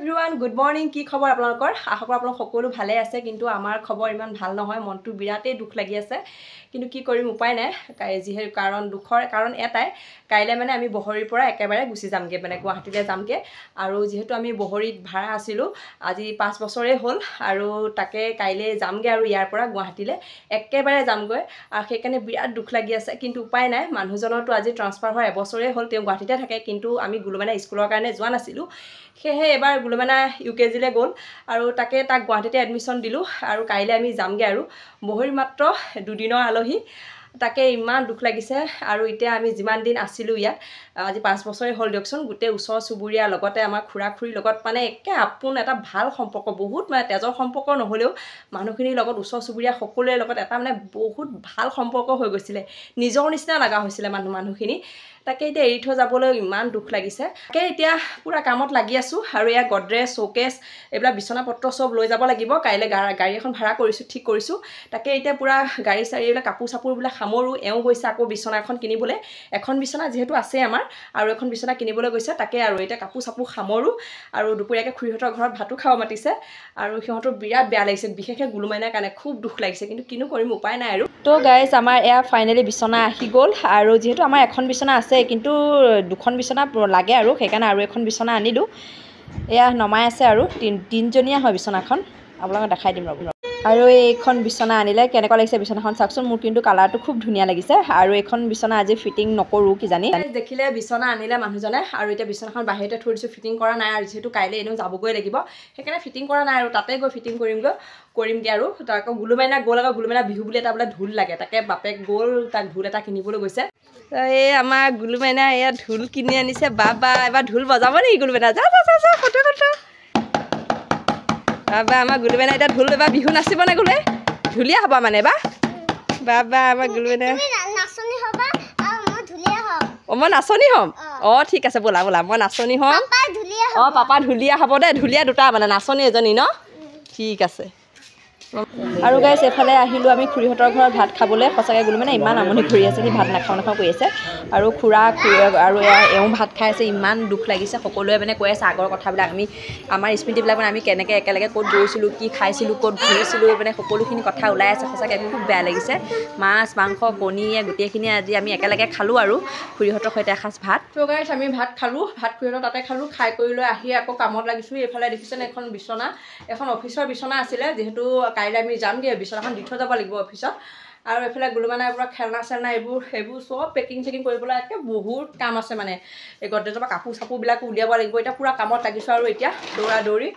everyone good morning কি খবৰ আপোনালোকৰ আশা কৰোঁ আপোনালোক সকলো ভালে আছে কিন্তু আমাৰ খবৰ ইমান ভাল নহয় মনটো বিৰাটেই দুখ লাগি আছে কিন্তু কি কৰিম উপায় নাই যিহেতু দুখৰ কাৰণ এটাই কাইলৈ মানে আমি বহৰীৰ পৰা একেবাৰে গুচি যামগে মানে গুৱাহাটীলৈ যামগে আৰু যেহেতু আমি বহৰীত ভাড়া আছিলোঁ আজি 5 বছৰে হ'ল আৰু তাকে কাইলৈ যামগে আৰু ইয়াৰ পৰা গুৱাহাটীলৈ একেবাৰে যামগৈ আৰু সেইকাৰণে বিৰাট দুখ লাগি আছে কিন্তু উপায় নাই মানুহজনৰতো আজি ট্ৰান্সফাৰ হোৱা এবছৰে হ'ল তেওঁ গুৱাহাটীতে থাকে কিন্তু আমি গুলুমানা স্কুলৰ কাৰণে যোৱা নাছিলোঁ সেয়ে এবাৰ গুলুমানা ইউকেজিলৈ গ'ল আৰু তাকে তাক গুৱাহাটীতে এডমিশ্যন দিলোঁ আৰু কাইলৈ আমি যামগে আৰু বহৰী মাত্ৰ দুদিনৰ আলহী তাকে ইমান দুখ লাগিছে আৰু এতিয়া আমি যিমান দিন আছিলোঁ ইয়াত আজি 5 বছৰে হ'ল দিয়কচোন গোটেই ওচৰ চুবুৰীয়াৰ লগতে আমাৰ খুৰা খুৰীৰ লগত মানে একে আপোন এটা ভাল সম্পৰ্ক বহুত মানে তেজৰ সম্পৰ্ক নহ'লেও মানুহখিনিৰ লগত ওচৰ চুবুৰীয়া সকলোৰে লগত এটা মানে বহুত ভাল সম্পৰ্ক হৈ গৈছিলে নিজৰ নিচিনা লগা হৈছিলে মানুহখিনি তাকে এতিয়া এৰি থৈ যাবলৈ ইমান দুখ লাগিছে তাকে এতিয়া পুৰা কামত লাগি আছোঁ আৰু এয়া গডৰেজ শোকেছ এইবিলাক বিছনাপত্ৰ চব লৈ যাব লাগিব কাইলৈ গাড়ী এখন ভাড়া কৰিছোঁ ঠিক কৰিছোঁ তাকে এতিয়া পুৰা গাড়ী চাৰি এইবিলাক কাপোৰ চাপোৰবিলাক সামৰোঁ এওঁ গৈছে আকৌ বিছনা এখন কিনিবলৈ এখন বিছনা যিহেতু আছে আমাৰ আৰু এখন বিছনা কিনিবলৈ গৈছে তাকে আৰু এতিয়া কাপোৰ চাপোৰ সামৰোঁ আৰু দুপৰীয়াকৈ খুৰীহঁতৰ ঘৰত ভাতো খাব মাতিছে আৰু সিহঁতৰ বিৰাট বেয়া লাগিছে বিশেষকৈ গুলুমাইনাৰ কাৰণে খুব দুখ লাগিছে কিন্তু কিনো কৰিম উপায় নাই আৰু তো গাইজ আমাৰ এয়া ফাইনেলি বিছনা আহি গ'ল আৰু যিহেতু আমাৰ এখন বিছনা আছে কিন্তু দুখন বিছনা লাগে আৰু সেইকাৰণে আৰু এখন বিছনা আনিলোঁ এয়া নমাই আছে আৰু তিনিজনীয়া হয় বিছনাখন আপোনালোকক দেখাই দিম ৰ'ব আৰু এইখন বিছনা আনিলে কেনেকুৱা লাগিছে বিছনাখন চাওকচোন মোৰ কিন্তু কালাৰটো খুব ধুনীয়া লাগিছে আৰু এইখন বিছনা আজি ফিটিং নকৰোঁ কিজানি দেখিলে বিছনা আনিলে মানুহজনে আৰু এতিয়া বিছনাখন বাহিৰতে থৈ দিছোঁ ফিটিং কৰা নাই আৰু যিহেতু কাইলৈ এনেও যাবগৈ লাগিব সেইকাৰণে ফিটিং কৰা নাই আৰু তাতে গৈ ফিটিং কৰিমগৈ আৰু আকৌ গুলুমাইনা গ'ল আকৌ গুলুমাইনা বিহু বুলি এটা বোলে ঢোল লাগে তাকে বাপেক গ'ল তাক ঢোল এটা কিনিবলৈ গৈছে এই আমাৰ গুলুমাইনা এয়া ঢোল কিনি আনিছে বাবা এবাৰ ঢোল বজাব নেকি গুলুমাইনা যা ফটো বাবা আমাৰ গুলুমাইনা এতিয়া ঢোল এবাৰ বিহু নাচিব নে গ'লে ঢুলীয়া হ'ব মানে বাবা আমাৰ গুলুমাইনা মই নাচনী হ'ম অঁ ঠিক আছে ব'লা মই নাচনী হ'ম অঁ পাপা ঢুলীয়া হ'ব দে ঢুলীয়া দুটা মানে নাচনী এজনী ন ঠিক আছে আৰু গাইছ এফালে আহিলোঁ আমি খুৰীহঁতৰ ঘৰত ভাত খাবলৈ সঁচাকৈ গ'লোঁ মানে ইমান আমনি কৰি আছে সি ভাত নাখাওঁ কৰি আছে আৰু খুৰী আৰু এওঁ ভাত খাই আছে ইমান দুখ লাগিছে সকলোৱে মানে কৈ আছে আগৰ কথাবিলাক আমাৰ স্মৃতিবিলাক মানে আমি কেনেকৈ একেলগে ক'ত গৈছিলোঁ কি খাইছিলোঁ ক'ত ঘূৰিছিলোঁ মানে সকলোখিনি কথা ওলাই আছে সঁচাকৈ খুব বেয়া লাগিছে মাছ মাংস কণীয়ে গোটেইখিনি আজি আমি একেলগে খালোঁ আৰু খুৰীহঁতৰ সৈতে এসাঁজ ভাত তো গাইছ আমি ভাত খালোঁ খুৰীহঁতৰ তাতে খালোঁ খাই কৰি লৈ আহি আকৌ কামত লাগিছোঁ এইফালে দেখিছেনে এখন বিচনা এখন অফিচৰ বিচনা আছিলে যিহেতু কাইলৈ আমি যামগৈ বিচনাখন দি থৈ যাব লাগিব অফিচত আৰু এইফালে গুলুমানাৰ পৰা খেলনা চেলনা এইবোৰ চব পেকিং চেকিং কৰিবলৈ একে বহুত কাম আছে মানে এই গডৰেজৰ পৰা কাপোৰ চাপোৰবিলাকো উলিয়াব লাগিব এতিয়া পূৰা কামত লাগিছোঁ আৰু এতিয়া দৌৰি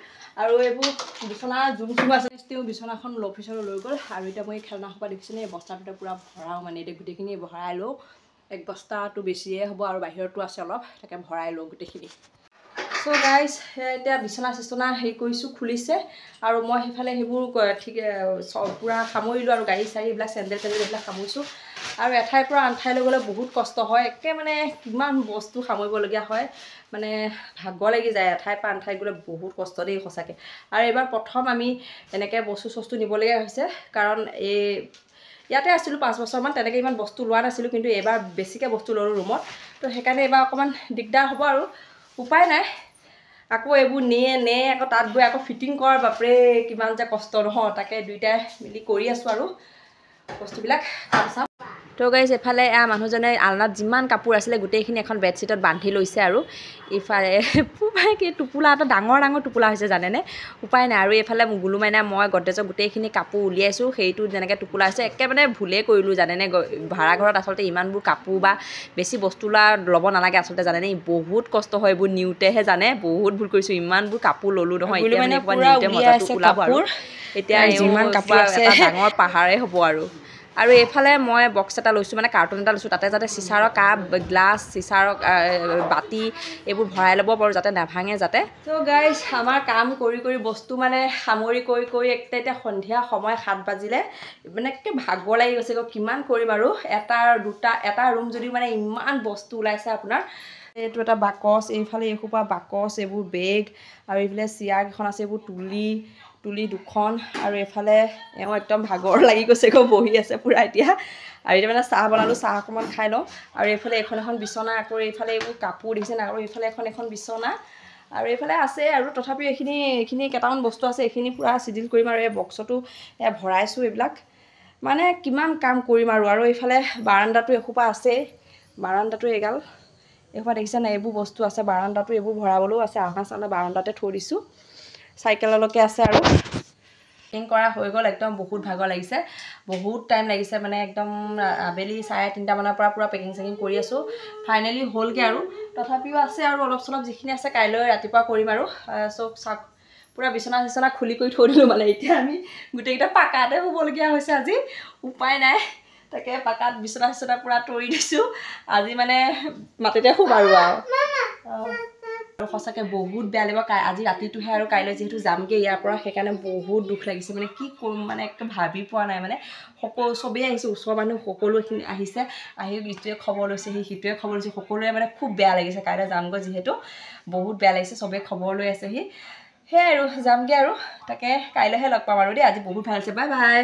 আৰু এইবোৰ বিচনা জুম আছে তেওঁ বিচনাখন অফিচলৈ লৈ গ'ল আৰু এতিয়া মই এই খেলনা সোপা দেখিছেনে এই বস্তাটোতে পূৰা ভৰাওঁ মানে এতিয়া গোটেইখিনি ভৰাই লওঁ এক বস্তাটো বেছিয়ে হ'ব আৰু বাহিৰতো আছে অলপ তাকে ভৰাই লওঁ গোটেইখিনি চ' গাইজ এতিয়া বিচনা চিচনা হেৰি কৰিছোঁ খুলিছে আৰু মই সেইফালে সেইবোৰ ঠিক পূৰা সামৰিলোঁ আৰু গাড়ী চাড়ী এইবিলাক চেণ্ডেল এইবিলাক সামৰিছোঁ আৰু এঠাইৰ পৰা আন ঠাইলৈ গ'লে বহুত কষ্ট হয় একে মানে কিমান বস্তু সামৰিবলগীয়া হয় মানে ভাগৰ লাগি যায় এঠাইৰ পৰা আন ঠাইত গ'লে বহুত কষ্ট দেই সঁচাকৈ আৰু এইবাৰ প্ৰথম আমি এনেকৈ বস্তু নিবলগীয়া হৈছে কাৰণ ইয়াতে আছিলোঁ 5 বছৰমান তেনেকৈ ইমান বস্তু লোৱা নাছিলোঁ কিন্তু এইবাৰ বেছিকৈ বস্তু ল'লোঁ ৰুমত তো সেইকাৰণে এইবাৰ অকণমান দিগদাৰ হ'ব আৰু উপায় নাই আকৌ এইবোৰ নে আকৌ তাত গৈ আকৌ ফিটিং কৰ বাপৰে কিমান যে কষ্ট নহয় তাকে দুইটাই মিলি কৰি আছোঁ আৰু বস্তুবিলাক কাম চাম তো গাইছ এফালে মানুহজনে আলনাত যিমান কাপোৰ আছিলে গোটেইখিনি এখন বেডশ্বীটত বান্ধি লৈছে আৰু ইফালে কি টোপোলা এটা ডাঙৰ টোপোলা হৈছে জানেনে উপায় নাই আৰু এইফালে গুলুমাইনা মই গডৰেজৰ গোটেইখিনি কাপোৰ উলিয়াইছোঁ সেইটো যেনেকৈ টোপোলা হৈছে একেবাৰে ভুলেই কৰিলোঁ জানেনে ভাড়াঘৰত আচলতে ইমানবোৰ কাপোৰ বা বেছি বস্তু ল'ব নালাগে আচলতে জানেনে বহুত কষ্ট হয় এইবোৰ নিওঁতেহে জানে বহুত ভুল কৰিছোঁ ইমানবোৰ কাপোৰ ল'লোঁ নহয় এতিয়া মানে নিওঁতে মজাটো ওলাব আৰু এতিয়া যিমান কাপোৰ আছে এটা ডাঙৰ পাহাৰে হ'ব আৰু এইফালে মই বক্স এটা লৈছোঁ মানে কাৰ্টুন এটা লৈছোঁ তাতে যাতে চিচাৰৰ কাপ গ্লাছ চিচাৰৰ বাতি এইবোৰ ভৰাই ল'ব পাৰোঁ যাতে নাভাঙে যাতে তো গাইজ আমাৰ কাম কৰি বস্তু মানে সামৰি কৰি এতিয়া সন্ধিয়া সময় 7 বাজিলে মানে একে ভাগৰ লাগি গৈছে কিমান কৰিম আৰু এটা ৰুম যদিও মানে ইমান বস্তু ওলাইছে আপোনাৰ এইটো এটা বাকচ এইফালে এইসোপা বাকচ এইবোৰ বেগ আৰু এইফালে চিয়াৰকেইখন আছে এইবোৰ তুলি দুখন আৰু এইফালে এওঁ একদম ভাগৰ লাগি গৈছে বহি আছে পূৰা এতিয়া আৰু এতিয়া মানে চাহ বনালোঁ চাহ অকণমান খাই লওঁ আৰু এইফালে এখন বিচনা আকৌ এইফালে এইবোৰ কাপোৰ দিছে না আৰু এইফালে এখন বিচনা আৰু এইফালে আছে আৰু তথাপিও এইখিনি কেইটামান বস্তু আছে এইখিনি পূৰা চিজিল কৰিম আৰু এই বক্সতো ভৰাইছোঁ এইবিলাক মানে কিমান কাম কৰিম আৰু এইফালে বাৰাণ্ডাটো এসোপা আছেই বাৰাণ্ডাটো এগাল এইসোপা দেখিছে নাই এইবোৰ বস্তু আছে বাৰাণ্ডাটো এইবোৰ ভৰাবলৈও আছে আহা চালে বাৰাণ্ডাতে থৈ দিছোঁ চাইকেললৈকে আছে আৰু পেকিং কৰা হৈ গ'ল একদম বহুত ভাগৰ লাগিছে বহুত টাইম লাগিছে মানে একদম আবেলি 3:30 মানৰ পৰা পূৰা পেকিং চেকিং কৰি আছোঁ ফাইনেলি হ'লগৈ আৰু তথাপিও আছে আৰু অলপ চলপ যিখিনি আছে কাইলৈ ৰাতিপুৱা কৰিম আৰু চব চাক পূৰা বিচনা খুলি কৰি থৈ দিলোঁ মানে এতিয়া আমি গোটেইকেইটা পাকাতে শুবলগীয়া হৈছে আজি উপায় নাই তাকে পাকাত বিচনা পূৰা তৰি দিছোঁ আজি মানে মাটিতে শুম আৰু সঁচাকৈ বহুত বেয়া লাগিব আজি ৰাতিটোহে আৰু কাইলৈ যিহেতু যামগৈ ইয়াৰ পৰা সেইকাৰণে বহুত দুখ লাগিছে মানে কি কৰিম মানে একদম ভাবি পোৱা নাই মানে চবেই আহিছে ওচৰৰ মানুহ সকলোখিনি আহিছে আহি ইটোৱে খবৰ লৈছেহি সিটোৱে খবৰ লৈছে সকলোৱে মানে খুব বেয়া লাগিছে কাইলৈ যামগৈ যিহেতু বহুত বেয়া লাগিছে চবেই খবৰ লৈ আছেহি সেয়াই আৰু যামগৈ আৰু তাকে কাইলৈহে লগ পাম আৰু দেই আজি বহুত ভাল হৈছে বাই বাই